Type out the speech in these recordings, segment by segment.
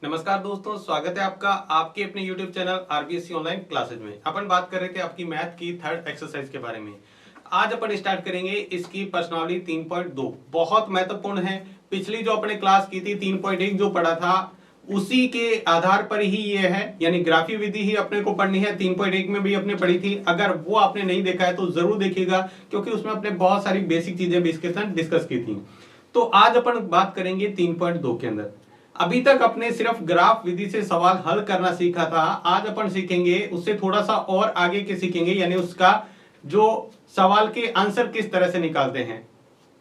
नमस्कार दोस्तों, स्वागत है आपका आपके अपने YouTube channel RBSC online classes में। अपन बात कर रहे थे आपकी मैथ की थर्ड एक्सरसाइज के बारे में। आज अपन स्टार्ट करेंगे इसकी प्रश्नावली 3.2। बहुत महत्वपूर्ण है। पिछली जो अपने क्लास की थी 3.1 जो पढ़ा था उसी के आधार पर ही ये है, यानी ग्राफी विधि ही अपने को पढ़नी है। 3.1 में भी अपने पढ़ी थी। अगर वो आपने नहीं देखा है तो जरूर देखिएगा, क्योंकि उसमें अपने बहुत सारी बेसिक चीजें भी इसके साथ डिस्कस की थी। तो आज अपन बात करेंगे 3.2 के अंदर। अभी तक अपने सिर्फ ग्राफ विधि से सवाल हल करना सीखा था। आज अपन सीखेंगे उससे थोड़ा सा और आगे के सीखेंगे, यानी उसका जो सवाल के आंसर किस तरह से निकालते हैं।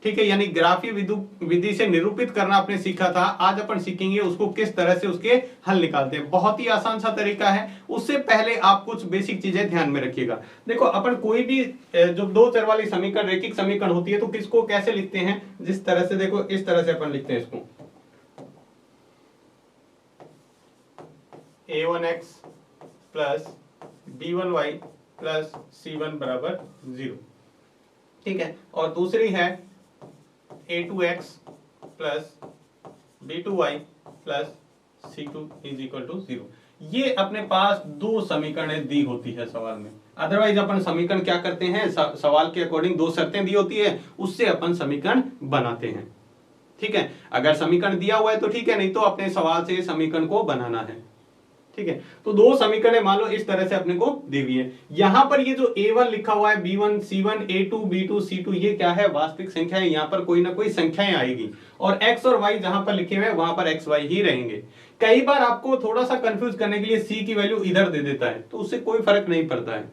ठीक है, यानी ग्राफी विधि से निरूपित करना आपने सीखा था। आज अपन सीखेंगे उसको किस तरह से उसके हल निकालते हैं। बहुत ही आसान सा तरीका है। उससे पहले आप कुछ बेसिक चीजें ध्यान में रखिएगा। देखो, अपन कोई भी जो दो चर वाली समीकरण, रैखिक समीकरण होती है, तो किसको कैसे लिखते हैं, जिस तरह से, देखो इस तरह से अपन लिखते हैं इसको a1x plus b1y plus c1 बराबर 0। ठीक है, और दूसरी है a2x plus b2y plus c2 is equal to 0। ये अपने पास दो समीकरणें दी होती है सवाल में। अदरवाइज अपन समीकरण क्या करते हैं, सवाल के अकॉर्डिंग दो शर्तें दी होती है, उससे अपन समीकरण बनाते हैं। ठीक है, अगर समीकरण दिया हुआ है तो ठीक है, नहीं तो अपने सवाल से समीकरण को बनाना है। ठीक है, तो दो समीकरण मान लो इस तरह से अपने को दी हुई है। यहां पर ये जो a1 लिखा हुआ है, b1 c1 a2 b2 c2, ये क्या है, वास्तविक संख्या है। यहां पर कोई ना कोई संख्याएं आएगी, और x और y जहां पर लिखे हुए हैं वहां पर x y ही रहेंगे। कई बार आपको थोड़ा सा कंफ्यूज करने के लिए c की वैल्यू इधर दे देता है, तो उससे कोई फर्क नहीं पड़ता है।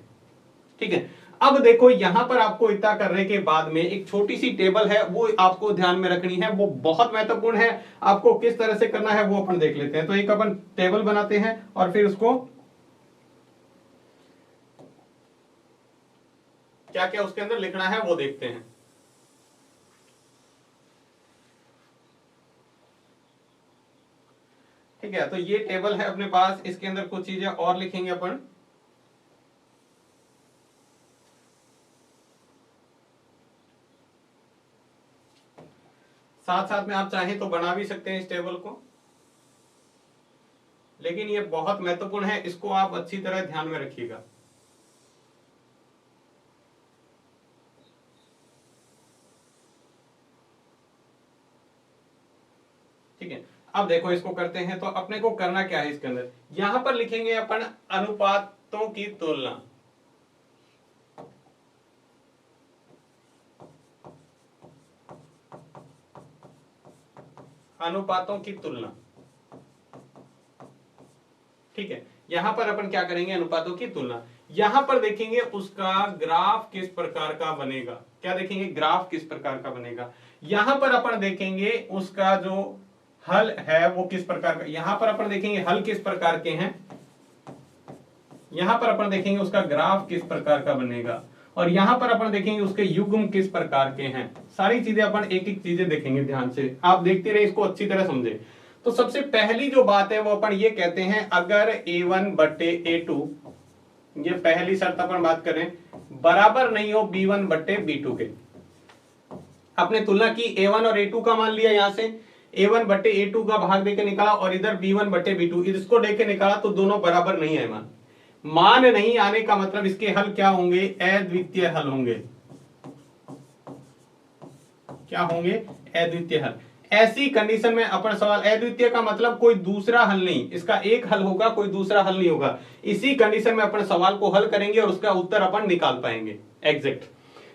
ठीक है, अब देखो यहां पर आपको इतना करने के बाद में एक छोटी सी टेबल है, वो आपको ध्यान में रखनी है, वो बहुत महत्वपूर्ण है। आपको किस तरह से करना है वो अपन देख लेते हैं। तो एक अपन टेबल बनाते हैं और फिर उसको क्या क्या उसके अंदर लिखना है वो देखते हैं। ठीक है, तो ये टेबल है अपने पास, इसके अंदर कुछ चीजें और लिखेंगे अपन। साथ साथ में आप चाहें तो बना भी सकते हैं इस टेबल को, लेकिन ये बहुत महत्वपूर्ण है, इसको आप अच्छी तरह ध्यान में रखिएगा। ठीक है, अब देखो इसको करते हैं। तो अपने को करना क्या है, इसके अंदर यहां पर लिखेंगे अपन अनुपातों की तुलना। अनुपातों की तुलना। ठीक है, यहां पर अपन क्या करेंगे, अनुपातों की तुलना। यहां पर देखेंगे उसका ग्राफ किस प्रकार का बनेगा। क्या देखेंगे, ग्राफ किस प्रकार का बनेगा। यहां पर अपन देखेंगे उसका जो हल है वो किस प्रकार का। यहां पर अपन देखेंगे हल किस प्रकार के हैं, यहां पर अपन देखेंगे उसका ग्राफ किस प्रकार का बनेगा, और यहां पर अपन देखेंगे उसके युग्म किस प्रकार के हैं। सारी चीजें अपन एक एक चीजें देखेंगे ध्यान से, आप देखते रहे, इसको अच्छी तरह समझे। तो सबसे पहली जो बात है वो अपन ये कहते हैं, अगर a1 बट्टे a2, ये पहली शर्त अपन बात करें, बराबर नहीं हो b1 बट्टे b2 के। अपने तुलना की, a1 और a2 का मान लिया, यहां से a1 बट्टे a2 का भाग देके निकाला, और इधर b1 बट्टे b2 इसको देके निकाला, तो दोनों बराबर नहीं है। मान नहीं आने का मतलब इसके हल क्या होंगे, अद्वितीय हल होंगे। क्या होंगे, अद्वितीय हल। ऐसी कंडीशन में अपन सवाल, अद्वितीय का मतलब कोई दूसरा हल नहीं, इसका एक हल होगा, कोई दूसरा हल नहीं होगा। इसी कंडीशन में अपन सवाल को हल करेंगे और उसका उत्तर अपन निकाल पाएंगे एग्जैक्ट।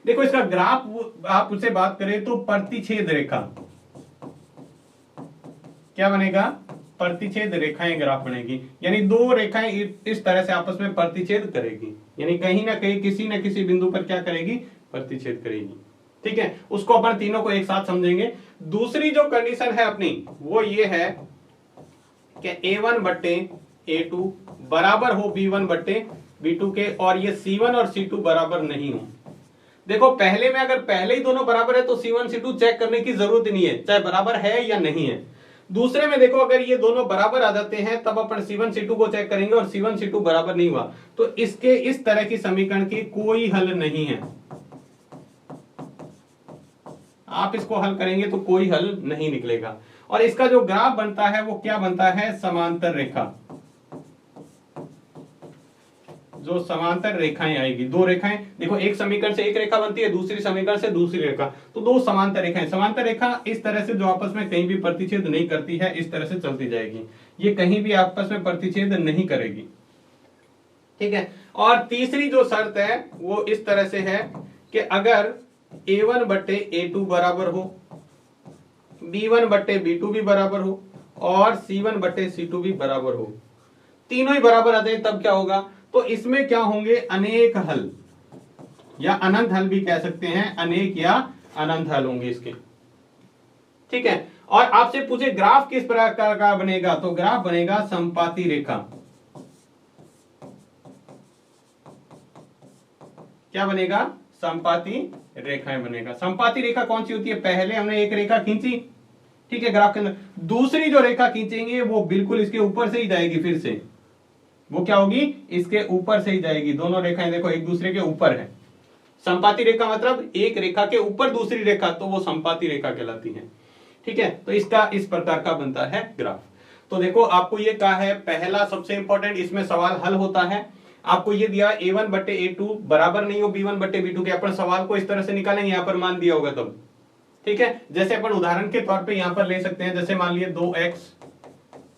देखो इसका ग्राफ आप उससे बात करें तो प्रतिच्छेद रेखा क्या बनेगा, प्रतिच्छेद रेखाएं ग्राफ बनेगी, यानी दो रेखाएं इस तरह से आपस में प्रतिच्छेद करेगी, यानी कहीं ना कहीं किसी न किसी बिंदु पर क्या करेगी, प्रतिच्छेद करेगी। ठीक है, उसको अपन तीनों को एक साथ समझेंगे। दूसरी जो कंडीशन है अपनी वो ये है कि a1 बट्टे a2 बराबर हो b1 बट्टे b2 के, और ये c1 और c2 बराबर नहीं हो। देखो पहले में अगर पहले ही दोनों बराबर है तो c1 c2 चेक करने की जरूरत नहीं है, चाहे बराबर है या नहीं है। दूसरे में देखो अगर ये दोनों बराबर आ जाते हैं तब अपन c1 c2 को चेक करेंगे, और c1 c2 बराबर नहीं हुआ तो इसके इस तरह की समीकरण की कोई हल नहीं है। आप इसको हल करेंगे तो कोई हल नहीं निकलेगा। और इसका जो ग्राफ बनता है वो क्या बनता है, समांतर रेखा। जो समांतर रेखाएं आएगी, दो रेखाएं, देखो एक समीकरण से एक रेखा बनती है, दूसरी समीकरण से दूसरी रेखा, तो दो समांतर रेखाएं। समांतर रेखा इस तरह से जो आपस में कहीं भी प्रतिच्छेद नहीं करती है, इस तरह से चलती जाएगी, ये कहीं भी आपस में प्रतिच्छेद नहीं करेगी, ठीक है। और तीसरी जो शर्त है वो इस तरह से है कि अगर a1 बटे a2 बराबर हो, b1 बटे b2 भी बराबर हो और c1 बटे c2 भी बराबर हो, तीनों ही बराबर आते हैं, तब क्या होगा, तो इसमें क्या होंगे, अनेक हल या अनंत हल भी कह सकते हैं, अनेक या अनंत हल होंगे इसके, ठीक है। और आपसे पूछे ग्राफ किस प्रकार का बनेगा, तो ग्राफ बनेगा समपाती रेखा। क्या बनेगा, समपाती रेखाएं बनेगा। समपाती रेखा कौन सी होती है, पहले हमने एक रेखा खींची, ठीक है, ग्राफ के अंदर, दूसरी जो रेखा खींचेंगे वो बिल्कुल इसके ऊपर से ही जाएगी, फिर से वो क्या होगी, इसके ऊपर से ही जाएगी। दोनों रेखाएं देखो एक दूसरे के ऊपर है। समपाती रेखा मतलब एक रेखा के ऊपर दूसरी रेखा, तो वो समपाती रेखा कहलाती है, ठीक है। तो इसका इस प्रकार का बनता है ग्राफ। तो देखो आपको ये कहा है, पहला सबसे इंपॉर्टेंट इसमें सवाल हल होता है, आपको ये दिया a1 बटे a2 बराबर नहीं हो b1 बटे b2 के, अपन सवाल को इस तरह से निकालेंगे, यहां पर मान दिया होगा तब, ठीक है। जैसे अपन उदाहरण के तौर पे यहां पर ले सकते हैं, जैसे मान लिए 2x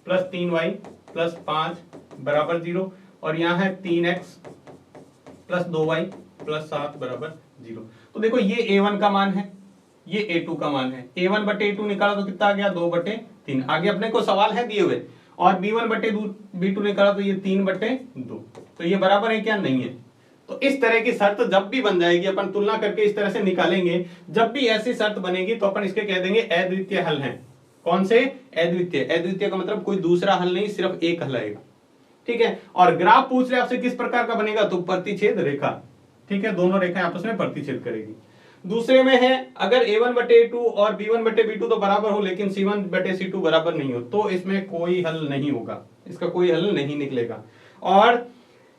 प्लस 3y प्लस 5 बराबर 0 और यहाँ है 3x प्लस 2y प्लस 7 बराबर 0। तो देखो ये a1 का मान है, ये a2 का मान है, a1 बटे a2 निकाला तो कितना आ गया, 2 बटे 3, आगे अपने को सवाल है दिए हुए, और b1 बटे b2 निकाला तो ये 3 बटे 2, तो ये बराबर है क्या, नहीं है। तो इस तरह की शर्त जब भी बन जाएगी, अपन तुलना करके इस तरह से निकालेंगे, जब भी ऐसी शर्त बनेगी तो अपन इसके कह देंगे अद्वितीय हल हैं। कौन से, अद्वितीय। अद्वितीय का मतलब कोई दूसरा हल नहीं, सिर्फ एक हल आएगा, ठीक है। और ग्राफ पूछ रहे आपसे किस प्रकार का बनेगा, तो प्रतिच्छेद रेखा, ठीक है, दोनों रेखाएं आपस में प्रतिच्छेद करेगी। दूसरे में है अगर a1 बटे a2 और b1 बटे b2 तो बराबर हो, लेकिन c1 बटे c2 बराबर नहीं हो, तो इसमें कोई हल नहीं होगा, इसका कोई हल नहीं निकलेगा। और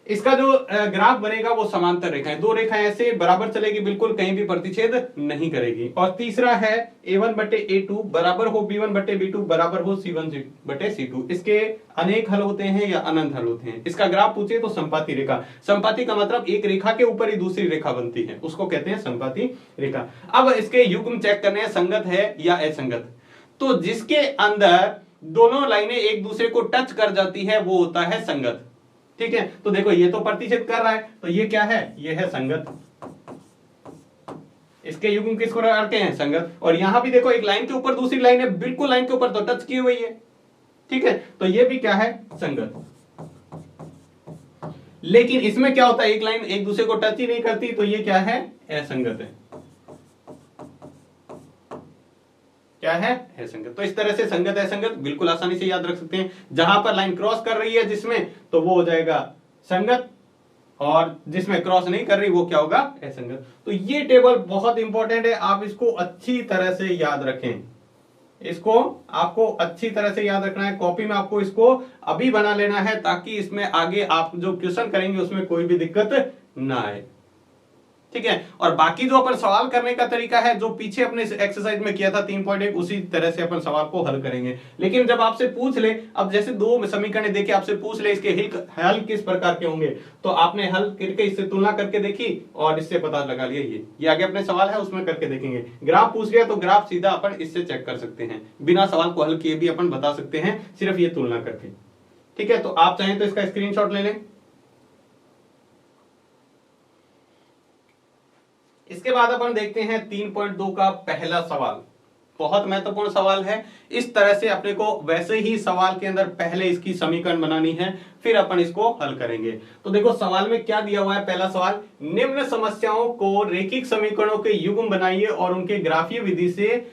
इसका जो ग्राफ बनेगा वो समांतर रेखाएं, दो रेखाएं ऐसे बराबर चलेगी, बिल्कुल कहीं भी प्रतिच्छेद नहीं करेगी। और तीसरा है a1 बटे a2 बराबर हो b1 बटे b2 बराबर हो c1 बटे c2, इसके अनेक हल होते हैं या अनंत हल होते हैं। इसका ग्राफ पूछे तो संपाती रेखा, संपाती का मतलब एक रेखा के ऊपर ही दूसरी रेखा बनती है, उसको कहते हैं संपाती रेखा। अब इसके युग्म चेक करने हैं, संगत है या असंगत। तो जिसके अंदर दोनों लाइनें एक दूसरे को टच कर जाती है वो होता है संगत, ठीक है। तो देखो ये तो प्रतिच्छेद कर रहा है, तो ये क्या है, ये है संगत। इसके युग्म किसको रखते हैं, संगत। और यहां भी देखो एक लाइन के ऊपर दूसरी लाइन है, बिल्कुल लाइन के ऊपर तो टच की हुई है, ठीक है, तो ये भी क्या है, संगत। लेकिन इसमें क्या होता है, एक लाइन एक दूसरे को टच ही नहीं करती, तो ये क्या है, असंगत है। क्या है, असंगत। तो इस तरह से संगत असंगत बिल्कुल आसानी से याद रख सकते हैं। जहां पर लाइन क्रॉस कर रही है जिसमें, तो वो हो जाएगा संगत, और जिसमें क्रॉस नहीं कर रही वो क्या होगा, असंगत। तो ये टेबल बहुत इंपॉर्टेंट है, आप इसको अच्छी तरह से याद रखें, इसको आपको अच्छी तरह से याद रखना है। कॉपी में आपको इसको अभी बना लेना है, ताकि इसमें आगे आप जो क्वेश्चन करेंगे उसमें कोई भी दिक्कत ना आए, ठीक है। और बाकी जो अपन सवाल करने का तरीका है, जो पीछे अपने एक्सरसाइज में किया था 3.1, उसी तरह से अपन सवाल को हल करेंगे। लेकिन जब आपसे पूछ ले, अब जैसे दो समीकरण देके आपसे पूछ ले इसके हल किस प्रकार के होंगे, तो आपने हल करके इससे तुलना करके देखी और इससे पता लगा लिया ये आगे अपने सवाल है उसमें करके देखेंगे। ग्राफ पूछ लिया तो ग्राफ सीधा अपन इससे चेक कर सकते हैं, बिना सवाल को हल किए भी अपन बता सकते हैं, सिर्फ ये तुलना करके, ठीक है। तो आप चाहें तो इसका स्क्रीनशॉट ले लें। इसके बाद अपन देखते हैं 3.2 का पहला सवाल, बहुत महत्वपूर्ण सवाल है। इस तरह से अपने को वैसे ही सवाल के अंदर पहले इसकी समीकरण बनानी है, फिर अपन इसको हल करेंगे। तो देखो सवाल में क्या दिया हुआ है, पहला सवाल, निम्न समस्याओं को रेखिक समीकरणों के युग्म बनाइए और उनके ग्राफीय विधि से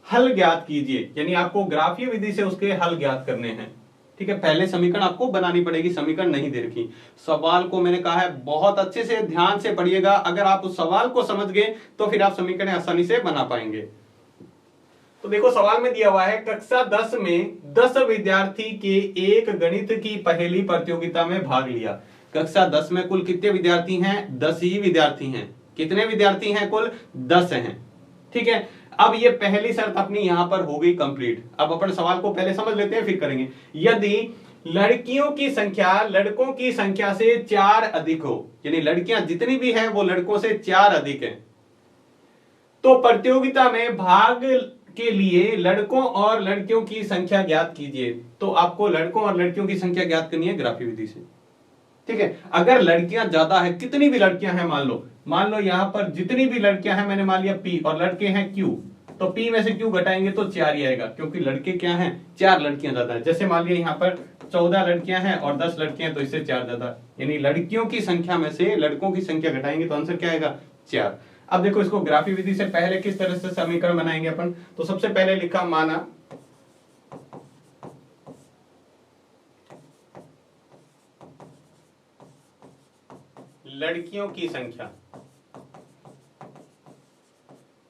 हल ज्ञात कीजिए। यानी आपको ग्राफीय विधि से उसके हल ज्ञात करने हैं, ठीक है। पहले समीकरण आपको बनानी पड़ेगी, समीकरण नहीं दे रखी। सवाल को मैंने कहा है बहुत अच्छे से ध्यान से पढ़िएगा, अगर आप उस सवाल को समझ गए तो फिर आप समीकरण आसानी से बना पाएंगे। तो देखो सवाल में दिया हुआ है, कक्षा 10 में 10 विद्यार्थी के एक गणित की पहेली प्रतियोगिता में भाग लिया। कक्षा 10 में कुल कितने विद्यार्थी हैं, 10 ही विद्यार्थी हैं। कितने विद्यार्थी हैं, कुल 10 हैं, ठीक है। अब ये पहली शर्त अपनी यहां पर हो गई कंप्लीट। अब अपन सवाल को पहले समझ लेते हैं फिर करेंगे। यदि लड़कियों की संख्या लड़कों की संख्या से 4 अधिक हो, यानी लड़कियां जितनी भी हैं वो लड़कों से 4 अधिक हैं, तो प्रतियोगिता में भाग के लिए लड़कों और लड़कियों की संख्या ज्ञात कीजिए। तो आपको लड़कों और लड़कियों की संख्या ज्ञात करनी है ग्राफी विधि से। ठीक है, अगर लड़कियां ज्यादा है, कितनी भी लड़कियां हैं, मान लो यहां पर जितनी भी लड़कियां हैं, मैंने मान लिया P और लड़के हैं Q, तो P में से Q घटाएंगे तो 4 ही आएगा, क्योंकि लड़के क्या हैं, 4 लड़कियां ज्यादा है। जैसे मान लिया यहाँ पर 14 लड़कियां हैं और 10 लड़के हैं, तो इससे 4 ज्यादा, यानी लड़कियों की संख्या में से लड़कों की संख्या घटाएंगे तो आंसर क्या आएगा, 4। अब देखो इसको ग्राफी विधि से पहले किस तरह से समीकरण बनाएंगे अपन। तो सबसे पहले लिखा, माना लड़कियों की संख्या,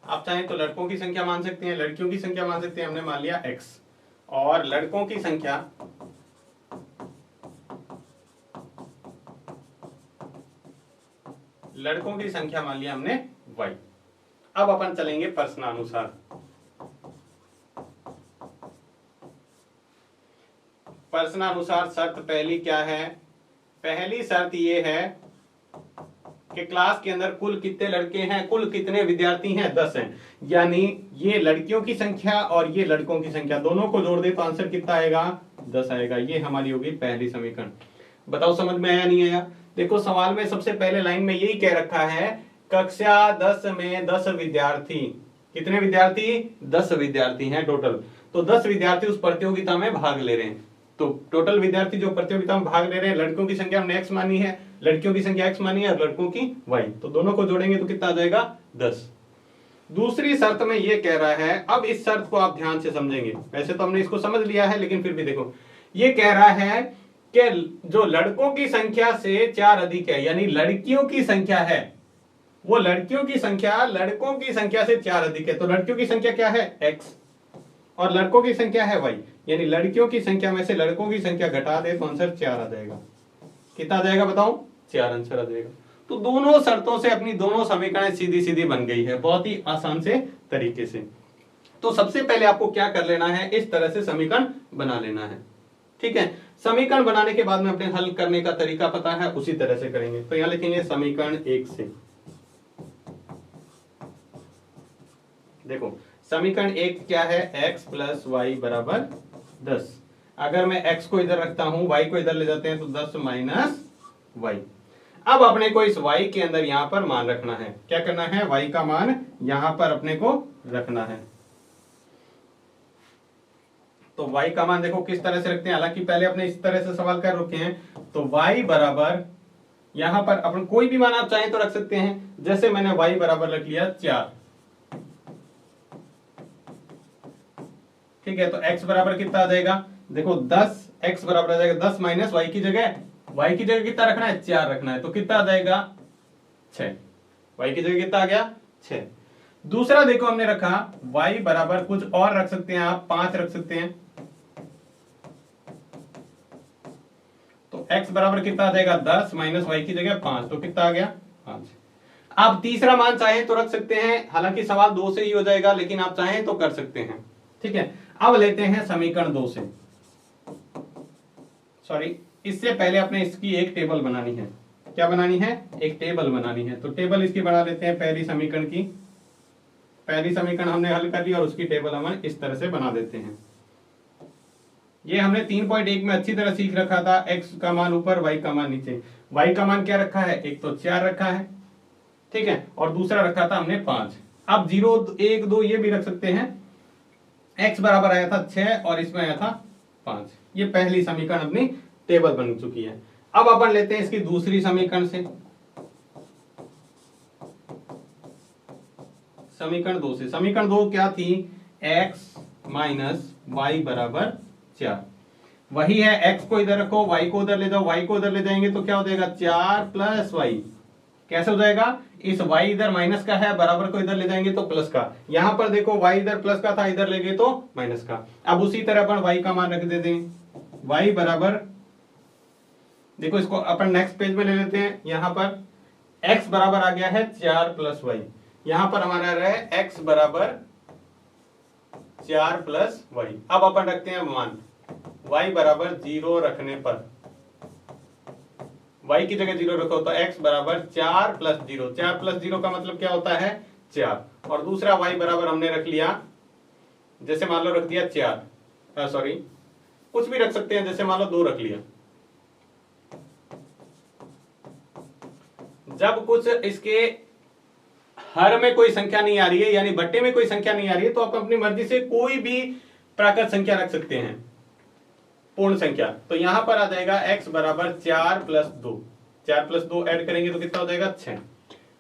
आप चाहें तो लड़कों की संख्या मान सकते हैं, लड़कियों की संख्या मान सकते हैं, हमने मान लिया x, और लड़कों की संख्या मान लिया हमने y। अब अपन चलेंगे प्रश्नानुसार। प्रश्नानुसार शर्त पहली क्या है, पहली शर्त ये है कि क्लास के अंदर कुल कितने लड़के हैं, कुल कितने विद्यार्थी हैं, 10 हैं। यानी ये लड़कियों की संख्या और ये लड़कों की संख्या दोनों को जोड़ दे तो आंसर कितना आएगा, 10 आएगा। ये हमारी होगी पहली समीकरण। बताओ समझ में आया नहीं आया। देखो सवाल में सबसे पहले लाइन में यही कह रखा है, कक्षा 10 में 10 विद्यार्थी, कितने विद्यार्थी, 10 विद्यार्थी हैं टोटल। तो 10 विद्यार्थी उस प्रतियोगिता में भाग ले रहे हैं। तो टोटल विद्यार्थी जो प्रतियोगिता में भाग ले रहे हैं, लड़कों की संख्या हमने x मानी है, लड़कियों की संख्या x मानी है और लड़कों की y, तो दोनों को जोड़ेंगे तो कितना आ जाएगा, 10। दूसरी शर्त में ये कह रहा है, अब इस शर्त को आप ध्यान से समझेंगे, वैसे तो हमने इसको समझ लिया है लेकिन फिर भी देखो, ये कह रहा है कि जो लड़कों की संख्या से 4 अधिक है, यानी लड़कियों की संख्या है, वो लड़कियों की संख्या लड़कों की संख्या से 4 अधिक है। तो लड़कियों की संख्या क्या है, x, और लड़कों की संख्या है y, यानी लड़कियों की संख्या में से लड़कों की संख्या घटा दे तो आंसर 4 आ जाएगा। कितना आ जाएगा बताओ, 4 आंसर आ जाएगा। तो दोनों शर्तों से अपनी दोनों समीकरण सीधी सीधी बन गई है, बहुत ही आसान से तरीके से। तो सबसे पहले आपको क्या कर लेना है, इस तरह से समीकरण बना लेना है। ठीक है, समीकरण बनाने के बाद में अपने हल करने का तरीका पता है, उसी तरह से करेंगे। तो यहां लिखेंगे समीकरण 1 से। देखो समीकरण 1 क्या है, x प्लस वाई बराबर 10। अगर मैं x को इधर रखता हूं, y को इधर ले जाते हैं तो 10 माइनस वाई। अब अपने को इस y के अंदर यहां पर मान रखना है। क्या करना है, y का मान यहां पर अपने को रखना है। तो y का मान देखो किस तरह से रखते हैं, हालांकि पहले अपने इस तरह से सवाल कर रखे हैं। तो y बराबर यहां पर अपन कोई भी मान आप चाहें तो रख सकते हैं। जैसे मैंने y बराबर रख लिया 4। ठीक है, तो x बराबर कितना आ जाएगा, देखो 10, x बराबर आ जाएगा 10 माइनस y की जगह कितना रखना है, 4 रखना है, तो कितना आ जाएगा 6। y की जगह कितना आ गया, 6। दूसरा देखो हमने रखा y बराबर कुछ और रख सकते हैं आप, 5 रख सकते हैं। तो x बराबर कितना आ जाएगा, 10 माइनस y की जगह 5, तो कितना आ गया, 5। आप तीसरा मान चाहें तो रख सकते हैं, हालांकि सवाल 2 से ही हो जाएगा, लेकिन आप चाहें तो कर सकते हैं। ठीक है, अब लेते हैं समीकरण 2 से। सॉरी, इससे पहले अपने इसकी एक टेबल बनानी है। क्या बनानी है, एक टेबल बनानी है। तो टेबल इसकी बना लेते हैं, पहली समीकरण की। पहली समीकरण हमने हल कर ली और उसकी टेबल हम इस तरह से बना देते हैं। ये हमने 3.1 में अच्छी तरह सीख रखा था, x का मान ऊपर, y का मान नीचे। y का मान क्या रखा है, एक तो 4 रखा है, ठीक है, और दूसरा रखा था हमने 5। अब 0, 1, 2 ये भी रख सकते हैं। x बराबर आया था 6 और इसमें आया था 5। ये पहली समीकरण अपनी टेबल बन चुकी है। अब अपन लेते हैं इसकी दूसरी समीकरण से, समीकरण 2 से। समीकरण 2 क्या थी, x माइनस वाई बराबर 4। वही है, x को इधर रखो, y को उधर ले जाओ, y को उधर ले जाएंगे तो क्या हो जाएगा, 4 प्लस वाई। कैसे हो जाएगा, इस y इधर माइनस का है, बराबर को इधर ले जाएंगे तो प्लस का। यहां पर देखो y इधर प्लस का था, इधर ले गए तो माइनस का। अब उसी तरह अपन y का मान रख देते हैं, y बराबर, देखो इसको अपन नेक्स्ट पेज में ले लेते हैं। यहां पर x बराबर आ गया है 4 प्लस वाई, यहां पर हमारा रहा है x बराबर 4 प्लस वाई। अब अपन रखते हैं मान y बराबर 0 रखने पर, y की जगह 0 रखो तो x बराबर 4 प्लस 0। 4 प्लस 0 का मतलब क्या होता है 4। और दूसरा y बराबर हमने रख लिया, जैसे मान लो रख दिया 4, सॉरी कुछ भी रख सकते हैं, जैसे मान लो 2 रख लिया। जब कुछ इसके हर में कोई संख्या नहीं आ रही है, यानी बट्टे में कोई संख्या नहीं आ रही है, तो आप अपनी मर्जी से कोई भी प्राकृत संख्या रख सकते हैं, पूर्ण संख्या। तो यहां पर आ जाएगा x बराबर 4 प्लस 2। 4 प्लस 2 ऐड करेंगे तो कितना हो जाएगा 6।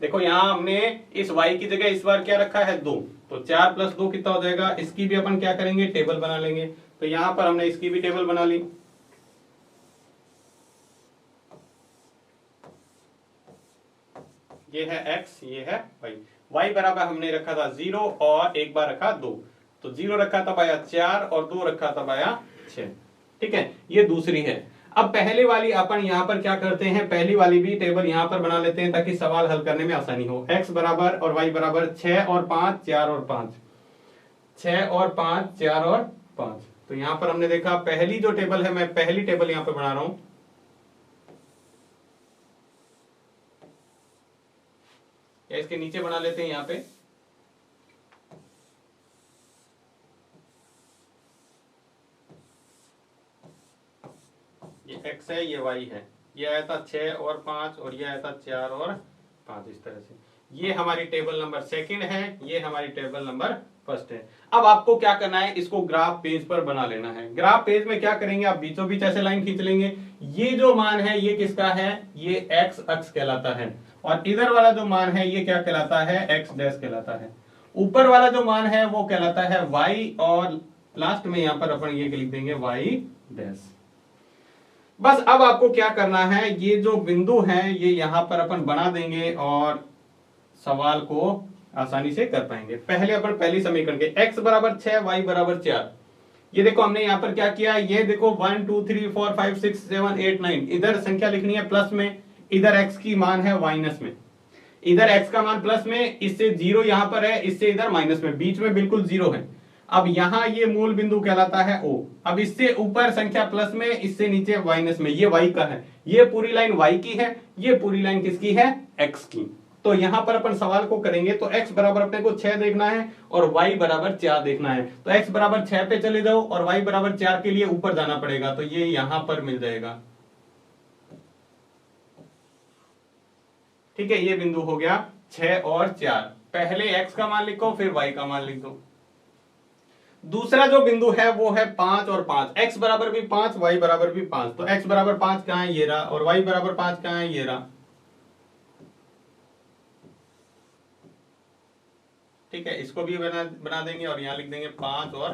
देखो यहां हमने इस y की जगह इस बार क्या रखा है 2, तो 4 प्लस 2 कितना हो जाएगा। इसकी भी अपन क्या करेंगे टेबल बना लेंगे। तो यहां पर हमने इसकी भी टेबल बना ली। ये है x, ये है y बराबर हमने रखा था 0 और एक बार रखा 2, तो 0 रखा तब आया 4 और 2 रखा तब आया 6। ठीक है, ये दूसरी है। अब पहले वाली अपन यहां पर क्या करते हैं, पहली वाली भी टेबल यहां पर बना लेते हैं ताकि सवाल हल करने में आसानी हो। x बराबर और y बराबर 6 और 5, 4 और 5, 6 और 5, 4 और 5। तो यहां पर हमने देखा पहली जो टेबल है, मैं पहली टेबल यहां पर बना रहा हूं। या इसके नीचे बना लेते हैं यहाँ पे। ये x है, ये y है, ये आया था 6 और 5 और ये आया था 4 और 5, इस तरह से। ये हमारी टेबल नंबर सेकंड है, ये हमारी टेबल नंबर फर्स्ट है। अब आपको क्या करना है, इसको ग्राफ पेज पर बना लेना है। ग्राफ पेज में क्या करेंगे, आप बीचों बीच ऐसे लाइन खींच लेंगे। ये जो मान है ये किसका है, ये x अक्ष कहलाता है, और इधर वाला जो मान है ये क्या कहलाता है, x डैश कहलाता है। ऊपर वाला जो मान है वो कहलाता है y, और लास्ट में यहां पर अपन ये लिख देंगे y डैश। बस अब आपको क्या करना है, ये जो बिंदु है ये यहां पर अपन बना देंगे और सवाल को आसानी से कर पाएंगे। पहले अपन पहली समीकरण के x बराबर 6 y बराबर 4, ये देखो हमने यहां पर क्या किया, ये देखो 1 2 3 4 5 6 7 8 9, इधर संख्या लिखनी है प्लस में, इधर x की मान है माइनस में। इधर x का मान प्लस में, इससे 0 यहां पर है, इससे इधर माइनस में, बीच में बिल्कुल 0 है। अब यहां ये मूल बिंदु कहलाता है O। अब इससे ऊपर संख्या प्लस में, इससे नीचे माइनस में, ये y का है। ये पूरी लाइन y की है, ये पूरी लाइन किसकी है, x की। तो यहां पर अपन सवाल को करेंगे तो x बराबर अपने को 6 देखना है और y बराबर 4 देखना है। तो x बराबर 6 पे चले जाओ और y बराबर 4 के लिए ऊपर जाना पड़ेगा, तो ये यहां पर मिल जाएगा। ठीक है, ये बिंदु हो गया 6 और 4। पहले x का मान लिखो फिर y का मान लिख दो। दूसरा जो बिंदु है वो है 5 और 5, x बराबर भी 5, y बराबर भी 5। तो x बराबर 5 कहां है, ये रहा, और y बराबर 5 कहां है, ये रहा। ठीक है, इसको भी बना देंगे और यहां लिख देंगे 5 और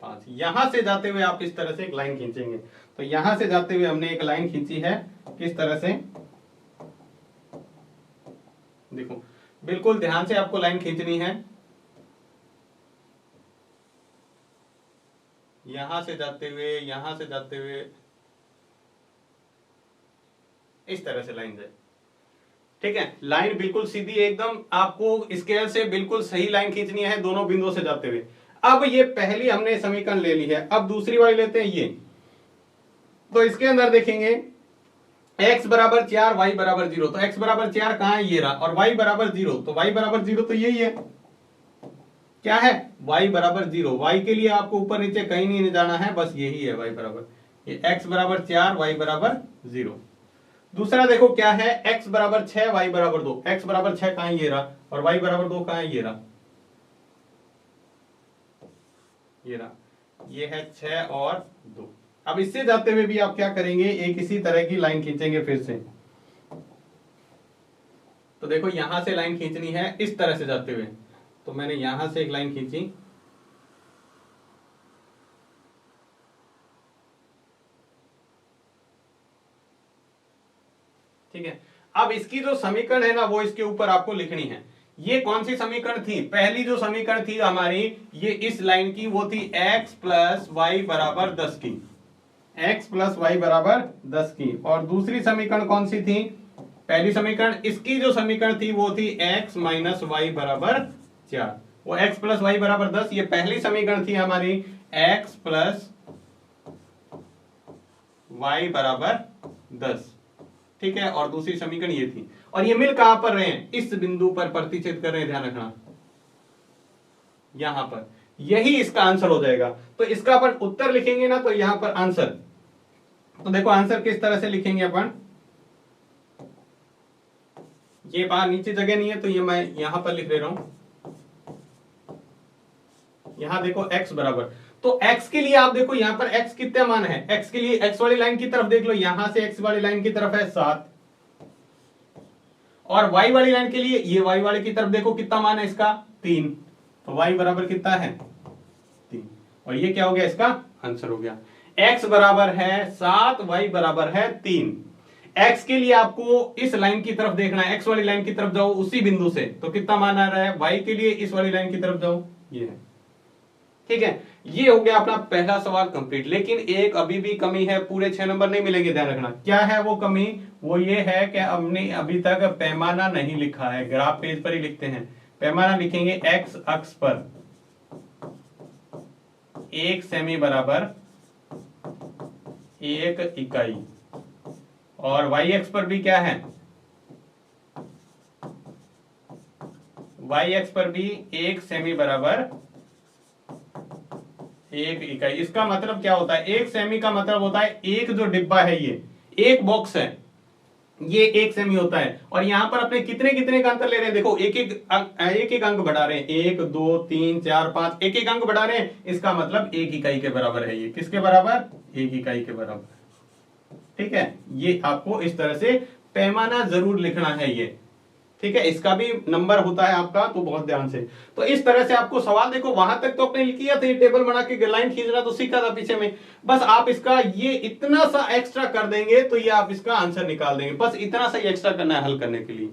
5। यहां से जाते हुए आप इस तरह से एक लाइन खींचेंगे। तो यहां से जाते हुए हमने एक लाइन खींची है, किस तरह से, देखो बिल्कुल ध्यान से आपको लाइन खींचनी है। यहां से जाते हुए, यहां से जाते हुए इस तरह से लाइन जाए। ठीक है, लाइन बिल्कुल सीधी एकदम, आपको स्केल से बिल्कुल सही लाइन खींचनी है दोनों बिंदुओं से जाते हुए। अब ये पहली हमने समीकरण ले ली है, अब दूसरी वाली लेते हैं ये। तो इसके अंदर देखेंगे x बराबर 4 y बराबर 0, तो x बराबर 4 कहां है, ये रहा, और y बराबर 0, तो y बराबर 0 तो यही है, क्या है, y बराबर 0। y के लिए आपको ऊपर नीचे कहीं नहीं जाना है, बस यही है y बराबर, ये x बराबर 4 y बराबर 0। दूसरा देखो क्या है, x बराबर 6 y बराबर 2, x बराबर 6 कहां है, ये रहा, और y बराबर 2 कहां है, ये रहा, ये रहा, ये है 6 और 2। अब इससे जाते हुए भी आप क्या करेंगे, एक इसी तरह की लाइन खींचेंगे फिर से। तो देखो यहां से लाइन खींचनी है इस तरह से जाते हुए, तो मैंने यहां से एक लाइन खींची, ठीक है। अब इसकी जो समीकरण है ना वो इसके ऊपर आपको लिखनी है। ये कौन सी समीकरण थी, पहली जो समीकरण थी हमारी, ये इस लाइन की, वो थी x प्लस वाई बराबर 10 की, x प्लस वाई बराबर 10 की। और दूसरी समीकरण कौन सी थी, पहली समीकरण, इसकी जो समीकरण थी वो थी x माइनस वाई बराबर 4। वो x प्लस वाई बराबर 10, ये पहली समीकरण थी हमारी x प्लस वाई बराबर 10, ठीक है। और दूसरी समीकरण ये थी, और ये मिल कहां पर रहे हैं, इस बिंदु पर प्रतिच्छेद कर रहे हैं, ध्यान रखना यहां पर, यही इसका आंसर हो जाएगा। तो इसका अपन उत्तर लिखेंगे ना, तो यहां पर आंसर, तो देखो आंसर किस तरह से लिखेंगे अपन, ये बाहर नीचे जगह नहीं है तो ये मैं यहां पर लिख दे रहा हूं, यहां देखो x बराबर, तो x के लिए आप देखो यहां पर x कितना मान है, x के लिए x वाली लाइन की तरफ देख लो, यहां से x वाली लाइन की तरफ है 7, और y वाली लाइन के लिए ये y वाले की तरफ देखो कितना मान है इसका 3, तो y बराबर कितना है 3, और ये क्या हो गया, इसका आंसर हो गया। x बराबर है 7, y बराबर है 3। x के लिए आपको इस लाइन की तरफ देखना है, x वाली लाइन की तरफ जाओ उसी बिंदु से, तो कितना मान आ रहा है, y के लिए इस वाली लाइन की तरफ जाओ, ये है, ठीक है। ये हो गया अपना पहला सवाल कंप्लीट। लेकिन एक अभी भी कमी है, पूरे 6 नंबर नहीं मिलेंगे, ध्यान रखना। क्या है वो कमी, वो ये है कि हमने अभी तक पैमाना नहीं लिखा है, ग्राफ पेज पर ही लिखते हैं। पैमाना लिखेंगे x अक्ष पर 1 सेमी बराबर 1 इकाई, और y अक्ष पर भी क्या है, y अक्ष पर भी 1 सेमी बराबर 1 इकाई। इसका मतलब क्या होता है, 1 सेमी का मतलब होता है एक जो डिब्बा है, ये एक बॉक्स है, ये 1 सेमी होता है। और यहां पर अपने कितने कितने का अंतर ले रहे हैं, देखो एक एक अंक बढ़ा रहे हैं, 1 2 3 4 5, एक एक अंक बढ़ा रहे हैं, इसका मतलब 1 इकाई के बराबर है। ये किसके बराबर, 1 इकाई के बराबर, ठीक है। ये आपको इस तरह से पैमाना जरूर लिखना है ये, ठीक है। इसका भी नंबर होता है आपका, तो बहुत ध्यान से। तो इस तरह से आपको सवाल, देखो वहां तक तो आपने किया था, ये टेबल बना के लाइन खींचना तो सीखा था पीछे में, बस आप इसका ये इतना सा एक्स्ट्रा कर देंगे तो ये आप इसका आंसर निकाल देंगे, बस इतना सा एक्स्ट्रा करना है हल करने के लिए,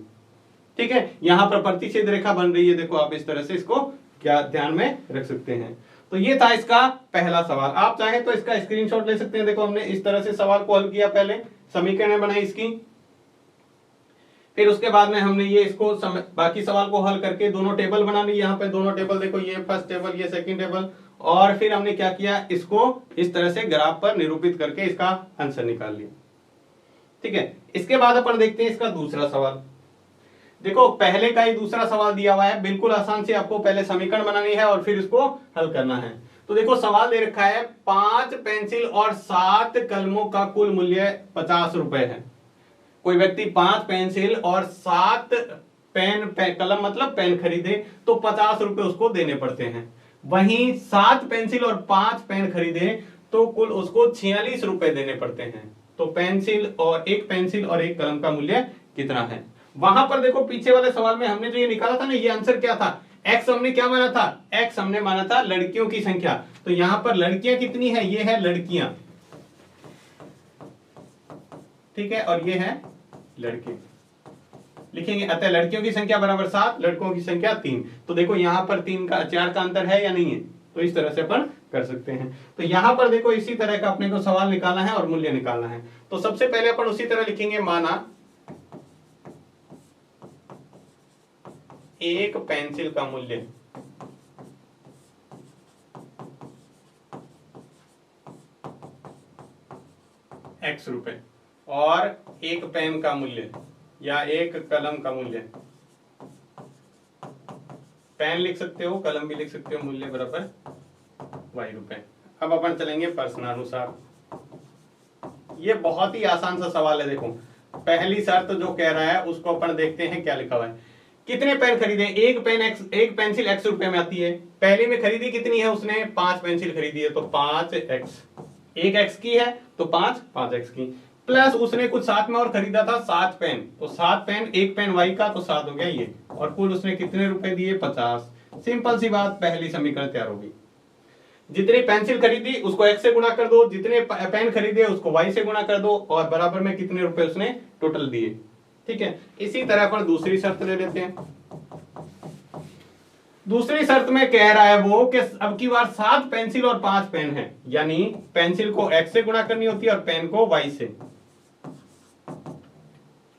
ठीक है। यहां पर प्रतिच्छेद रेखा बन रही है, देखो आप इस तरह से इसको क्या ध्यान में रख सकते हैं। तो ये था इसका पहला सवाल। आप चाहें तो इसका स्क्रीनशॉट ले सकते हैं। देखो हमने इस तरह से सवाल को हल किया, पहले समीकरण बनाई इसकी, फिर उसके बाद में हमने ये इसको बाकी सवाल को हल करके दोनों टेबल बना ली। यहाँ पे दोनों टेबल देखो, ये फर्स्ट टेबल, ये सेकंड टेबल, और फिर हमने क्या किया, इसको इस तरह से ग्राफ पर निरूपित करके इसका आंसर निकाल लिया, ठीक है। इसके बाद अपन देखते हैं इसका दूसरा सवाल। देखो पहले का ही दूसरा सवाल दिया हुआ है, बिल्कुल आसान से आपको पहले समीकरण बनानी है और फिर इसको हल करना है। तो देखो सवाल दे रखा है 5 पेंसिल और 7 कलमों का कुल मूल्य 50 रुपए है। कोई व्यक्ति 5 पेंसिल और 7 कलम मतलब पेन खरीदे तो 50 रुपए उसको देने पड़ते हैं। वहीं 7 पेंसिल और 5 पेन खरीदे तो कुल उसको 46 रुपए देने पड़ते हैं। तो पेंसिल और एक कलम का मूल्य कितना है। वहां पर देखो पीछे वाले सवाल में हमने जो ये निकाला था ना, ये आंसर क्या था, x हमने क्या माना था, x हमने माना था लड़कियों की संख्या। तो यहां पर लड़कियां कितनी है, ये है लड़कियां, ठीक है, और ये है लड़के, लिखेंगे। अतः लड़कियों की संख्या बराबर 7, लड़कों की संख्या 3। तो देखो यहां पर 4 का अंतर है या नहीं है, तो इस तरह से अपन कर सकते हैं। तो यहां पर देखो इसी तरह का अपने को सवाल निकालना है और मूल्य निकालना है। तो सबसे पहले अपन उसी तरह लिखेंगे, माना एक पेंसिल का मूल्य x रुपए और एक पेन का मूल्य या एक कलम का मूल्य, पेन लिख सकते हो, कलम भी लिख सकते हो, मूल्य बराबर y रुपए। अब अपन चलेंगे प्रश्नानुसार। ये बहुत ही आसान सा सवाल है। देखो पहली शर्त जो कह रहा है उसको अपन देखते हैं क्या लिखा हुआ है। कितने पेन खरीदे, एक पेंसिल x रुपए में आती है। पहले में खरीदी कितनी है उसने, 5 पेंसिल खरीदी है, तो 5x, एक x की है तो 5x की, प्लस उसने कुछ साथ में और खरीदा था 7 पेन, तो 7 पेन, एक पेन y का, तो 7 हो गया ये, और कुल उसने कितने रुपए दिए, 50। सिंपल सी बात, पहली समीकरण तैयार होगी। जितनी पेंसिल खरीदी उसको x से गुणा कर दो, जितने पेन खरीदे उसको y से गुणा कर दो, और बराबर में कितने रुपए उसने टोटल दिए, ठीक है। इसी तरह पर दूसरी शर्त ले लेते हैं। दूसरी शर्त में कह रहा है वो कि अब की बार 7 पेंसिल और 5 पेन है, यानी पेंसिल को x से गुणा करनी होती है और पेन को y से,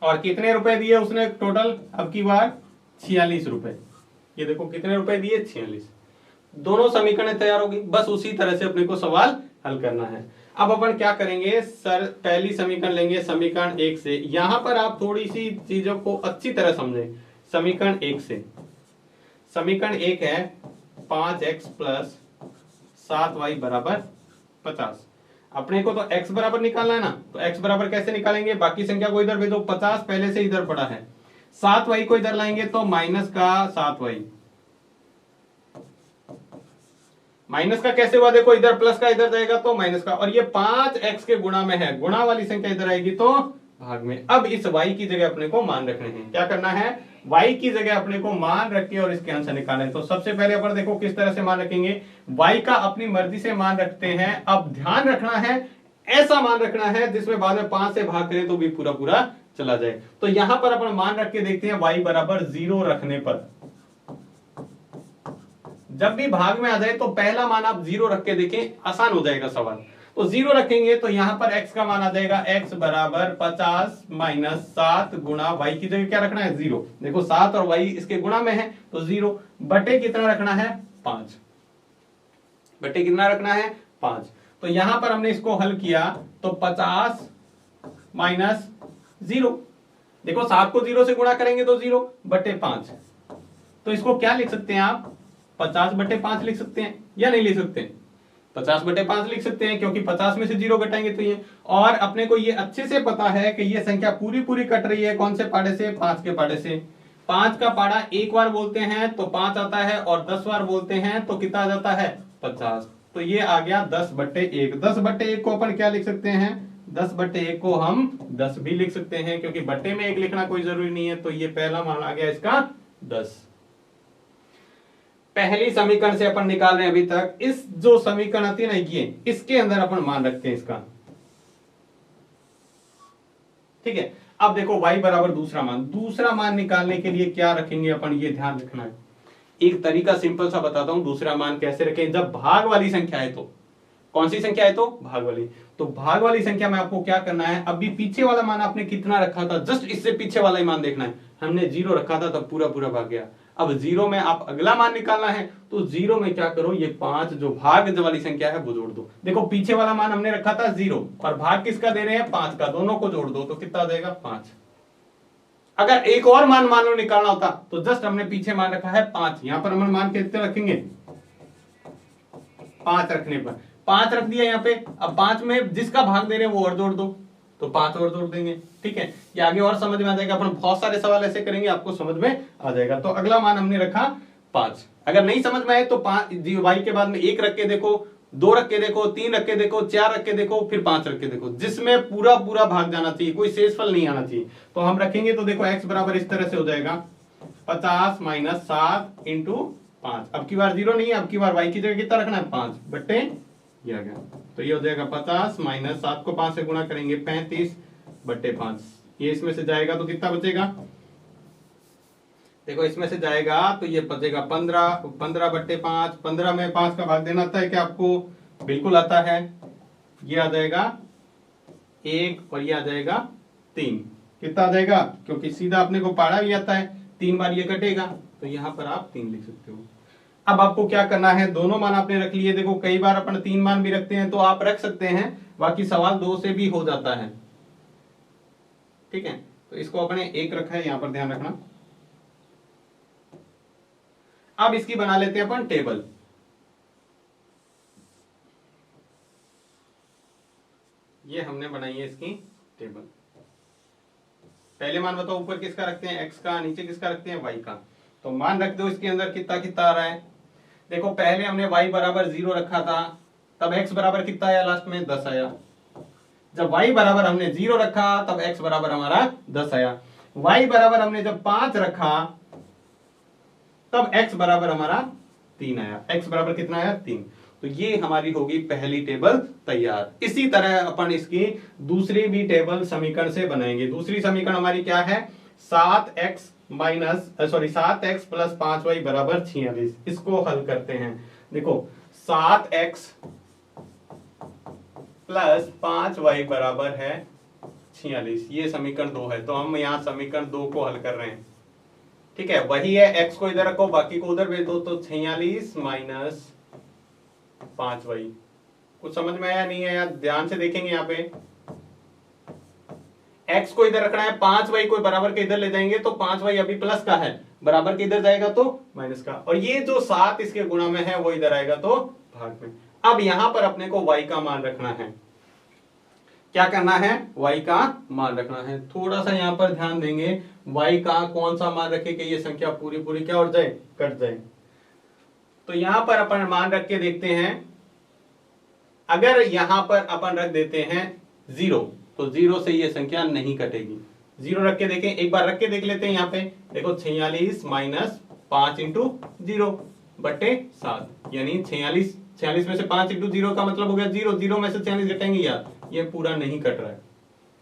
और कितने रुपए दिए उसने टोटल, अब की बार 46 रुपए, ये देखो कितने रुपए दिए, 46। दोनों समीकरण तैयार होगी। बस उसी तरह से अपने को सवाल हल करना है। अब अपन क्या करेंगे सर, पहली समीकरण लेंगे समीकरण 1 से। यहां पर आप थोड़ी सी चीजों को अच्छी तरह समझें। समीकरण 1 से, समीकरण 1 है 5x प्लस 7y बराबर 50। अपने को तो x बराबर निकालना है ना, तो x बराबर कैसे निकालेंगे, बाकी संख्या को इधर भेजो, 50 पहले से इधर पड़ा है, 7y को इधर लाएंगे तो माइनस का 7y। माइनस का कैसे हुआ, देखो इधर प्लस का इधर जाएगा तो माइनस का, और ये 5x के गुणा में है, गुणा वाली संख्या इधर आएगी तो भाग में। अब इस y की जगह अपने को मान रखने हैं। क्या करना है, y की जगह अपने को मान रख के और इसके आंसर निकालना है। तो सबसे पहले अपन देखो किस तरह से मान रखेंगे, y का अपनी मर्जी से मान रखते हैं। अब ध्यान रखना है, ऐसा मान रखना है जिसमें बाद में 5 से भाग करें तो भी पूरा पूरा चला जाए। तो यहां पर अपन मान रख के देखते हैं, y बराबर 0 रखने पर, जब भी भाग में आ जाए तो पहला मान आप 0 रख के देखें, आसान हो जाएगा सवाल। तो 0 रखेंगे तो यहां पर x का मान आ जाएगा, x बराबर 50 माइनस 7 गुणा y की जगह क्या रखना है, 0। देखो 7 और y इसके गुणा में है तो 0 बटे कितना रखना है, 5 बटे कितना रखना है, 5। तो यहां पर हमने इसको हल किया तो 50 माइनस 0, देखो 7 को 0 से गुणा करेंगे तो 0 बटे 5। तो इसको क्या लिख सकते हैं आप, 50 बटे 5 लिख सकते हैं या नहीं लिख सकते, 50 बटे 5 लिख सकते हैं, क्योंकि 50 में से 0 घटाएंगे तो ये। और अपने को ये अच्छे से पता है कि ये संख्या पूरी पूरी कट रही है, कौन से पाड़े से, 5 के पाड़े से। 5 का पाड़ा एक बार बोलते हैं तो 5 आता है, और 10 बार बोलते हैं तो कितना आ जाता है, 50। तो ये आ गया 10 बटे 1। 10 बटे 1 को अपन क्या लिख सकते हैं, 10 बटे 1 को हम 10 भी लिख सकते हैं, क्योंकि बटे में 1 लिखना कोई जरूरी नहीं है। तो ये पहला मान आ गया इसका 10। पहली समीकरण से अपन निकाल रहे हैं अभी तक। इस जो समीकरण आती है ना, ये इसके अंदर अपन मान रखते हैं इसका, ठीक है। अब देखो y बराबर दूसरा मान निकालने के लिए क्या रखेंगे अपन, ये ध्यान रखना है। एक तरीका सिंपल सा बताता हूं, दूसरा मान कैसे रखें। जब भाग वाली संख्या है तो, कौन सी संख्या है तो भाग वाली, तो भाग वाली संख्या में आपको क्या करना है, अभी पीछे वाला मान आपने कितना रखा था, जस्ट इससे पीछे वाला ही मान देखना है। हमने 0 रखा था तब पूरा पूरा भाग गया। अब 0 में आप अगला मान निकालना है, तो 0 में क्या करो, ये 5 जो भाग वाली संख्या है वो जोड़ दो। देखो पीछे वाला मान हमने रखा था 0, और भाग किसका दे रहे हैं, 5 का, दोनों को जोड़ दो तो कितना आ जाएगा, 5। अगर एक और मान लो निकालना होता तो जस्ट हमने पीछे मान रखा है 5, यहां पर हम मान कितने रखेंगे, 5 रखने पर 5 रख दिया यहाँ पे। अब 5 में जिसका भाग दे रहे हैं वो और जोड़ दो, तो 5 और जोड़ देंगे, ठीक है। ये आगे और समझ में आ जाएगा, अपन बहुत सारे सवाल ऐसे करेंगे आपको समझ में आ जाएगा। तो अगला मान हमने रखा 5। अगर नहीं समझ में आए तो 5 y के बाद में 1 रख के देखो, 2 रख के देखो, 3 रख के देखो, 4 रख के देखो, फिर 5 रख के देखो, जिसमें पूरा पूरा भाग जाना चाहिए, कोई शेषफल नहीं आना चाहिए। तो हम रखेंगे तो देखो x बराबर इस तरह से हो जाएगा, 50 माइनस 7 इंटू 5। अब की बार 0 नहीं है, अब की बार y की जगह कितना रखना है, 5 बटे ये आ गया। तो ये हो जाएगा 50 माइनस 7 को 5 से गुणा करेंगे 35 बटे 5। ये इसमें से जाएगा तो कितना बचेगा, देखो इसमें से जाएगा तो ये बचेगा 15 बटे 5। 15 में 5 का भाग देना आता है क्या आपको, बिल्कुल आता है। ये आ जाएगा 1 और ये आ जाएगा 3। कितना आ जाएगा, क्योंकि सीधा अपने को पाड़ा भी आता है, 3 बार ये कटेगा, तो यहां पर आप 3 लिख सकते हो। अब आपको क्या करना है, दोनों मान आपने रख लिए। देखो कई बार अपन 3 मान भी रखते हैं तो आप रख सकते हैं, बाकी सवाल 2 से भी हो जाता है, ठीक है। तो इसको अपने 1 रखा है, यहां पर ध्यान रखना। अब इसकी बना लेते हैं अपन टेबल। ये हमने बनाई है इसकी टेबल। पहले मान बताओ, ऊपर किसका रखते हैं, x का, नीचे किसका रखते हैं, y का। तो मान रख दो इसके अंदर कितना कितना आ रहा है। देखो पहले हमने y बराबर 0 रखा था, तब x बराबर कितना आया, लास्ट में 10 आया। जब y बराबर हमने 0 रखा तब x बराबर हमारा 10 आया। y बराबर हमने जब 5 रखा तब x बराबर हमारा 3 आया। x बराबर कितना आया, 3। तो ये हमारी होगी पहली टेबल तैयार। इसी तरह अपन इसकी दूसरी भी टेबल समीकरण से बनाएंगे। दूसरी समीकरण हमारी क्या है, 7x प्लस 5y बराबर 46। इसको हल करते हैं। देखो 7x प्लस 5y बराबर है 46, ये समीकरण 2 है। तो हम यहाँ समीकरण 2 को हल कर रहे हैं। ठीक है, वही है, x को इधर रखो, बाकी को उधर भेज दो, तो 46 माइनस 5y। कुछ समझ में आया नहीं आया? ध्यान से देखेंगे यहाँ पे, x को इधर रखना है, 5y को बराबर के इधर ले जाएंगे तो 5y अभी प्लस का है, बराबर के इधर जाएगा तो माइनस का, और ये जो 7 इसके गुणा में है वो इधर आएगा तो भाग में। अब यहां पर अपने को y का मान रखना है, क्या करना है, y का मान रखना है। थोड़ा सा यहां पर ध्यान देंगे, y का कौन सा मान रखे कि ये संख्या पूरी पूरी क्या हो जाए, कट जाए। तो यहां पर अपन मान रख के देखते हैं, अगर यहां पर अपन रख देते हैं 0, तो 0 से ये संख्या नहीं कटेगी। 0 रख के देखें, एक बार रख के देख लेते हैं यहाँ पे, देखो 46 माइनस 5 इंटू 0 बटे 7, यानी 46 में से 5 इंटू 0 का मतलब हो गया 0, 0 में से 46 घटेंगे यार, ये पूरा नहीं कट रहा है।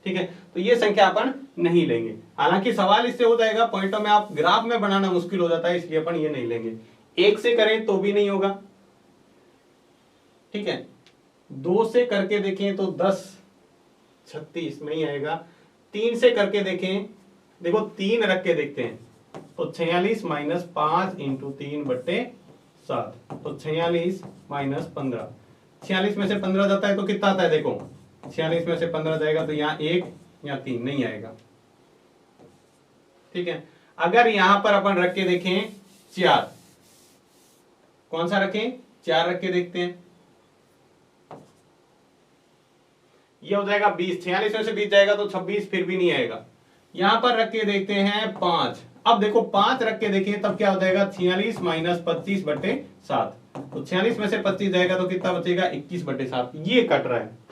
ठीक है, तो ये संख्या अपन नहीं लेंगे। हालांकि सवाल इससे हो जाएगा, पॉइंटों में आप ग्राफ में बनाना मुश्किल हो जाता है, इसलिए अपन ये नहीं लेंगे। 1 से करें तो भी नहीं होगा, ठीक है, 2 से करके देखें तो 10 36 नहीं आएगा, 3 से करके देखें, देखो 3 रख के देखते हैं, तो 46 माइनस 5 इंटू 3 बट्टे 7, तो 46 माइनस 15, 46 में से 15 जाता है तो कितना आता है, देखो 46 में से 15 जाएगा तो यहाँ 1 या 3 नहीं आएगा। ठीक है, अगर यहां पर अपन रख के देखें 4, कौन सा रखें, 4 रख के देखते हैं, ये हो जाएगा 20, 46 में से 20 जाएगा तो 26, फिर भी नहीं आएगा। यहां पर रख के देखते हैं 5, अब देखो 5 रख के देखें तब क्या हो जाएगा, 46 माइनस 25 बटे 7, तो 46 में से 25 जाएगा तो कितना बचेगा, 21 बटे 7, ये कट रहा है।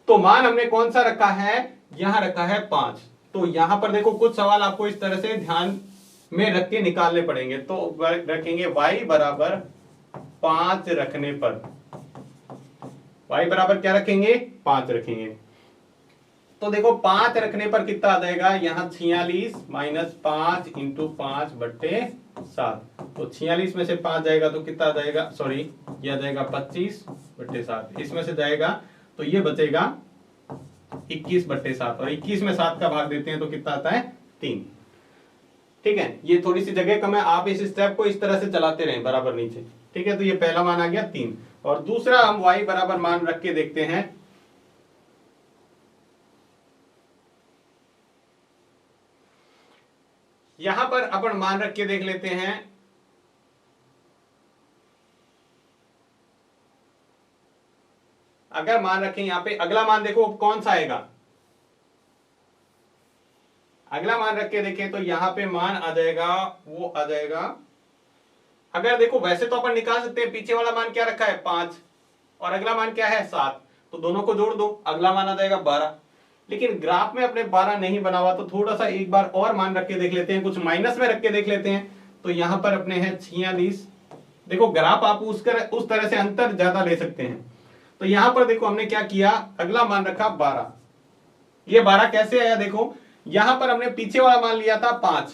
तो मान हमने कौन सा रखा है, यहां रखा है 5। तो यहां पर देखो कुछ सवाल आपको इस तरह से ध्यान में रख के निकालने पड़ेंगे, तो रखेंगे y बराबर 5 रखने पर, y बराबर क्या रखेंगे, 5 रखेंगे। तो देखो 5 रखने पर कितना आ जाएगा, यहाँ 46 माइनस 5 इंटू 5 बट्टे 7, तो 46 में से 5 जाएगा तो कितना आ जाएगा, सॉरी ये आ जाएगा 25 बट्टे 7, इसमें से जाएगा तो ये बचेगा 21 बट्टे 7, और 21 में 7 का भाग देते हैं तो कितना आता है, 3। ठीक है, ये थोड़ी सी जगह कम है, आप इस स्टेप को इस तरह से चलाते रहें बराबर नीचे। ठीक है, तो ये पहला मान आ गया 3, और दूसरा हम y बराबर मान रख के देखते हैं, यहां पर अपन मान रख के देख लेते हैं, अगर मान रखें यहां पे, अगला मान देखो कौन सा आएगा, अगला मान रख के देखें तो यहां पे मान आ जाएगा, वो आ जाएगा, अगर देखो वैसे तो अपन निकाल सकते हैं, पीछे वाला मान क्या रखा है 5 और अगला मान क्या है 7, तो दोनों को जोड़ दो, अगला मान आ जाएगा 12। लेकिन ग्राफ में अपने 12 नहीं बना हुआ, तो थोड़ा सा एक बार और मान रख के देख लेते हैं, कुछ माइनस में रख के देख लेते हैं। तो यहां पर अपने हैं 46, देखो ग्राफ आप उस तरह से अंतर ज्यादा ले सकते हैं। तो यहां पर देखो हमने क्या किया, अगला मान रखा 12, ये 12 कैसे आया, देखो यहां पर हमने पीछे वाला मान लिया था 5,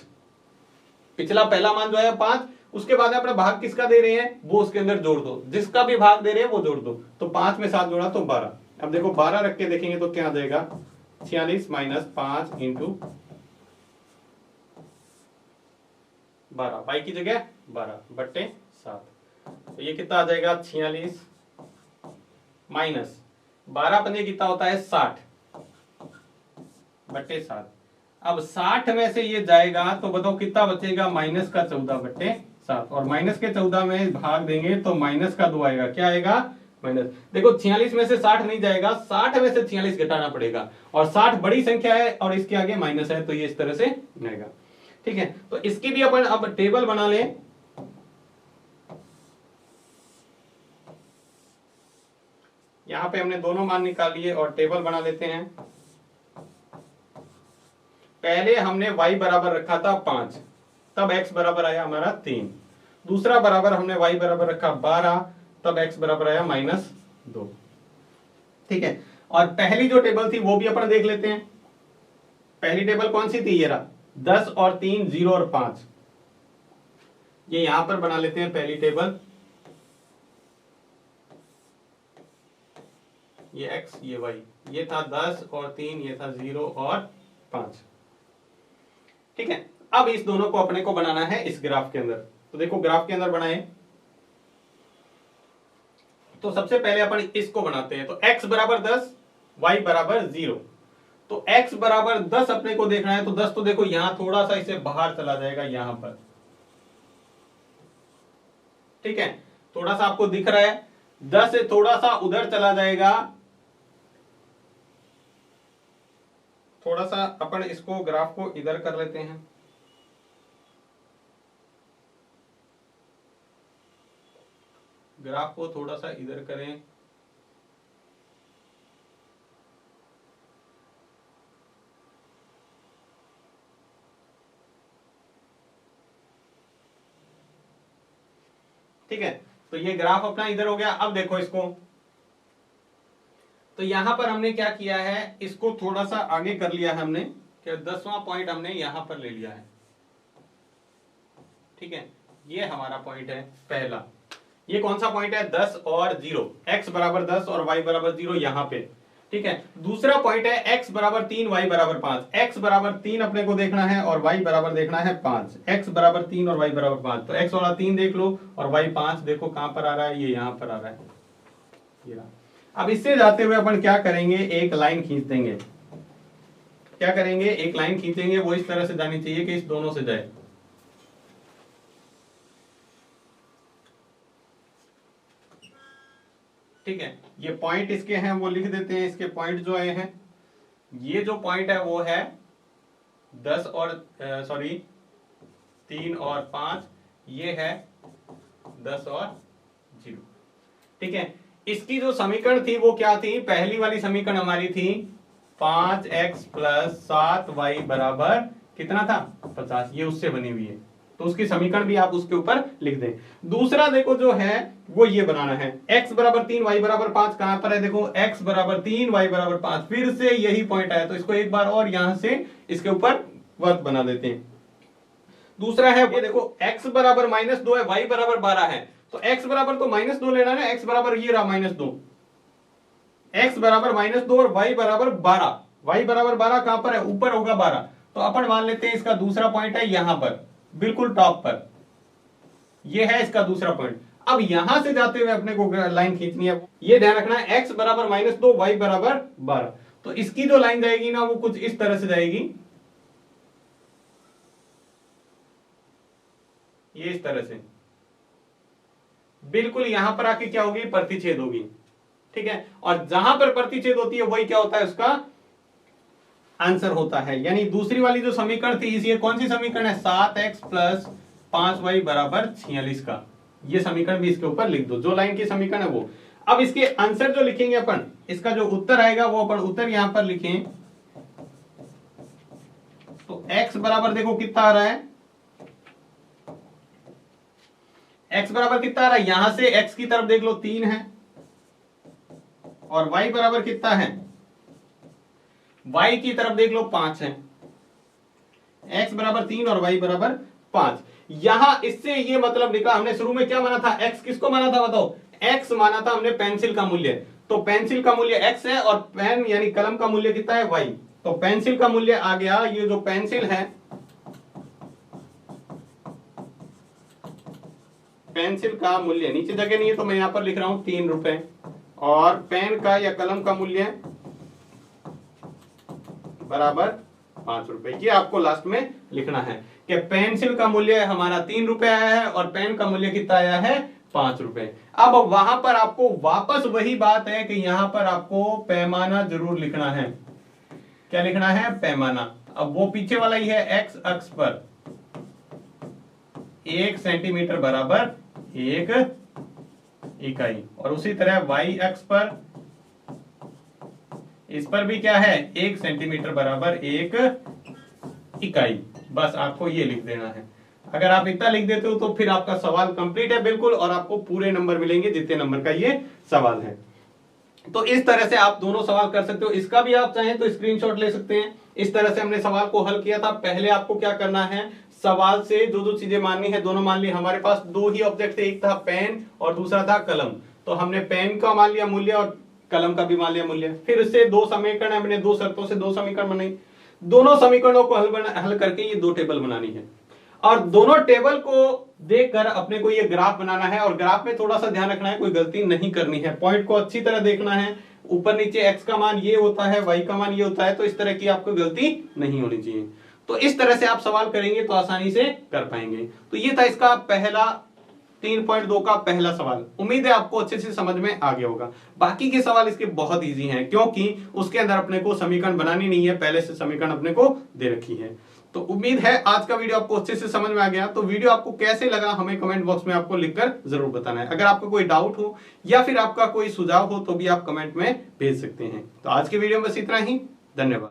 पिछला पहला मान जो है 5, उसके बाद अपना भाग किसका दे रहे हैं, वो उसके अंदर जोड़ दो, जिसका भी भाग दे रहे हैं वो जोड़ दो, तो 5 में 7 जोड़ा तो 12। अब देखो 12 रख के देखेंगे तो क्या आ जाएगा, 46 माइनस 5 इंटू 12, पाई की जगह 12 बट्टे 7, तो ये कितना आ जाएगा, 46 माइनस 12 पंजे कितना होता है 60 बट्टे 7। अब 60 में से ये जाएगा तो बताओ कितना बचेगा, माइनस का 14 बट्टे 7, और माइनस के 14 में भाग देंगे तो माइनस का 2 आएगा, क्या आएगा, माइनस। देखो 46 में से 60 नहीं जाएगा, 60 में से 46 घटाना पड़ेगा, और 60 बड़ी संख्या है और इसके आगे माइनस है, तो ये इस तरह से आएगा। ठीक है, तो इसकी भी अपन अब टेबल बना लें। यहां पे हमने दोनों मान निकाल लिए और टेबल बना लेते हैं। पहले हमने y बराबर रखा था 5, तब x बराबर आया हमारा 3। दूसरा बराबर हमने y बराबर रखा 12, तब x बराबर आया -2। ठीक है, और पहली जो टेबल थी वो भी अपन देख लेते हैं। पहली टेबल कौन सी थी, ये रहा 10 और 3, 0 और 5, ये यहां पर बना लेते हैं पहली टेबल, ये x ये y, ये था 10 और 3, ये था 0 और 5। ठीक है, अब इस दोनों को अपने को बनाना है इस ग्राफ के अंदर। तो देखो ग्राफ के अंदर बनाए, तो सबसे पहले अपन इसको बनाते हैं। तो x बराबर 10, y बराबर 0। तो x बराबर 10 अपने को देखना है, तो 10 तो देखो यहां थोड़ा सा इसे बाहर चला जाएगा यहां पर, ठीक है, थोड़ा सा आपको दिख रहा है, 10 से थोड़ा सा उधर चला जाएगा। थोड़ा सा अपन इसको ग्राफ को इधर कर लेते हैं, ग्राफ को थोड़ा सा इधर करें। ठीक है, तो ये ग्राफ अपना इधर हो गया। अब देखो इसको, तो यहां पर हमने क्या किया है, इसको थोड़ा सा आगे कर लिया है हमने, कि 10वां पॉइंट हमने यहां पर ले लिया है। ठीक है, ये हमारा पॉइंट है पहला। ये कौन सा पॉइंट है, 10 और 0, x बराबर 10 और y बराबर 0 यहां पे। ठीक है, दूसरा पॉइंट है x बराबर 3, y बराबर 5। x बराबर 3 अपने को देखना है और y बराबर देखना है 5। x बराबर 3 और y बराबर 5, तो x वाला 3 देख लो और y 5 देखो कहां पर आ रहा है, ये यहां पर आ रहा है, ये रहा। अब इससे जाते हुए अपन क्या करेंगे, एक लाइन खींच देंगे। क्या करेंगे, एक लाइन खींचेंगे, वो इस तरह से जानी चाहिए कि इस दोनों से जाए। ठीक है, ये पॉइंट इसके हैं वो लिख देते हैं, इसके पॉइंट जो आए हैं, ये जो पॉइंट है वो है 10 और 3 और 5, ये है 10 और 0। ठीक है, इसकी जो समीकरण थी वो क्या थी, पहली वाली समीकरण हमारी थी 5x प्लस 7y बराबर कितना था, 50। ये उससे बनी हुई है, तो उसकी समीकरण भी आप उसके ऊपर लिख दें। दूसरा देखो जो है वो ये बनाना है, x बराबर 3 y बराबर 5 कहां पर है, देखो x बराबर 3 y बराबर 5, फिर से यही पॉइंट आया, तो इसको एक बार और यहां से इसके ऊपर वर्क बना देते हैं। दूसरा है वो देखो x बराबर -2 है, y बराबर 12 है, तो x बराबर तो -2 लेना है, x बराबर ये रहा -2, x बराबर -2 और y बराबर 12। y बराबर 12 कहां पर है, ऊपर होगा 12, तो अपन मान लेते हैं इसका दूसरा पॉइंट है यहां पर, बिल्कुल टॉप पर, ये है इसका दूसरा पॉइंट। अब यहां से जाते हुए अपने को लाइन खींचनी है, ये ध्यान रखना है, x बराबर -2 y बराबर 12, तो इसकी जो लाइन जाएगी ना वो कुछ इस तरह से जाएगी, ये इस तरह से, बिल्कुल यहां पर आके क्या होगी, प्रतिच्छेद होगी। ठीक है, और जहां पर प्रतिच्छेद होती है वही क्या होता है, उसका आंसर होता है। यानी दूसरी वाली जो समीकरण थी, ये कौन सी समीकरण है, 7x प्लस 5y बराबर 46 का, ये समीकरण भी इसके ऊपर लिख दो, जो लाइन की समीकरण है वो। अब इसके आंसर जो लिखेंगे अपन, इसका जो उत्तर आएगा वो अपन उत्तर यहां पर लिखें, तो x बराबर देखो कितना आ रहा है, x बराबर कितना आ रहा है, यहां से x की तरफ देख लो 3 है, और y बराबर कितना है, y की तरफ देख लो 5 है। x बराबर 3 और y बराबर 5। यहां इससे ये मतलब निकला, हमने शुरू में क्या माना था, x किसको माना था बताओ, x माना था हमने पेंसिल का मूल्य, तो पेंसिल का मूल्य x है और पेन यानी कलम का मूल्य कितना है, y, तो पेंसिल का मूल्य आ गया, ये जो पेंसिल है, पेंसिल का मूल्य नीचे जगह नहीं है तो मैं यहां पर लिख रहा हूं 3 रुपए, और पेन का या कलम का मूल्य बराबर 5 रुपए। ये आपको लास्ट में लिखना है कि पेंसिल का मूल्य हमारा 3 रुपए आया है और पेन का मूल्य कितना आया है, 5 रुपए। अब वहां पर आपको वापस वही बात है कि यहां पर आपको पैमाना जरूर लिखना है। क्या लिखना है, पैमाना। अब वो पीछे वाला ही है, एक्स अक्ष पर 1 सेंटीमीटर बराबर 1 इकाई, और उसी तरह वाई अक्ष पर, इस पर भी क्या है, 1 सेंटीमीटर बराबर 1 इकाई। बस आपको ये लिख देना है। अगर आप इतना लिख देते हो तो फिर आपका सवाल कंप्लीट है बिल्कुल, और आपको पूरे नंबर मिलेंगे जितने नंबर का ये सवाल है। तो इस तरह से आप दोनों सवाल कर सकते हो। इसका भी आप चाहें तो स्क्रीनशॉट ले सकते हैं। इस तरह से हमने सवाल को हल किया था। पहले आपको क्या करना है, सवाल से जो जो चीजें माननी है दोनों मान ली। हमारे पास 2 ही ऑब्जेक्ट थे, एक था पेन और दूसरा था कलम। तो हमने पेन का मान लिया मूल्य और कलम का भी मान लिया मूल्य। फिर इससे 2 समीकरण, हमने 2 शर्तों से 2 समीकरण बनाई। दोनों समीकरणों को हल करके ये 2 टेबल बनानी है और दोनों टेबल को देखकर अपने को ये ग्राफ बनाना है और ग्राफ में थोड़ा सा ध्यान रखना है, कोई गलती नहीं करनी है, पॉइंट को अच्छी तरह देखना है, ऊपर नीचे x का मान ये होता है, y का मान ये होता है, तो इस तरह की आपको गलती नहीं होनी चाहिए। तो इस तरह से आप सवाल करेंगे तो आसानी से कर पाएंगे। तो ये था इसका पहला 3.2 का पहला सवाल। उम्मीद है आपको अच्छे से समझ में आ गया होगा। बाकी के सवाल इसके बहुत इजी हैं क्योंकि उसके अंदर अपने को समीकरण बनानी नहीं है, पहले से समीकरण अपने को दे रखी है। तो उम्मीद है आज का वीडियो आपको अच्छे से समझ में आ गया। तो वीडियो आपको कैसे लगा हमें कमेंट बॉक्स में आपको लिखकर जरूर बताना है। अगर आपको कोई डाउट हो या फिर आपका कोई सुझाव हो तो भी आप कमेंट में भेज सकते हैं। तो आज के वीडियो में बस इतना ही, धन्यवाद।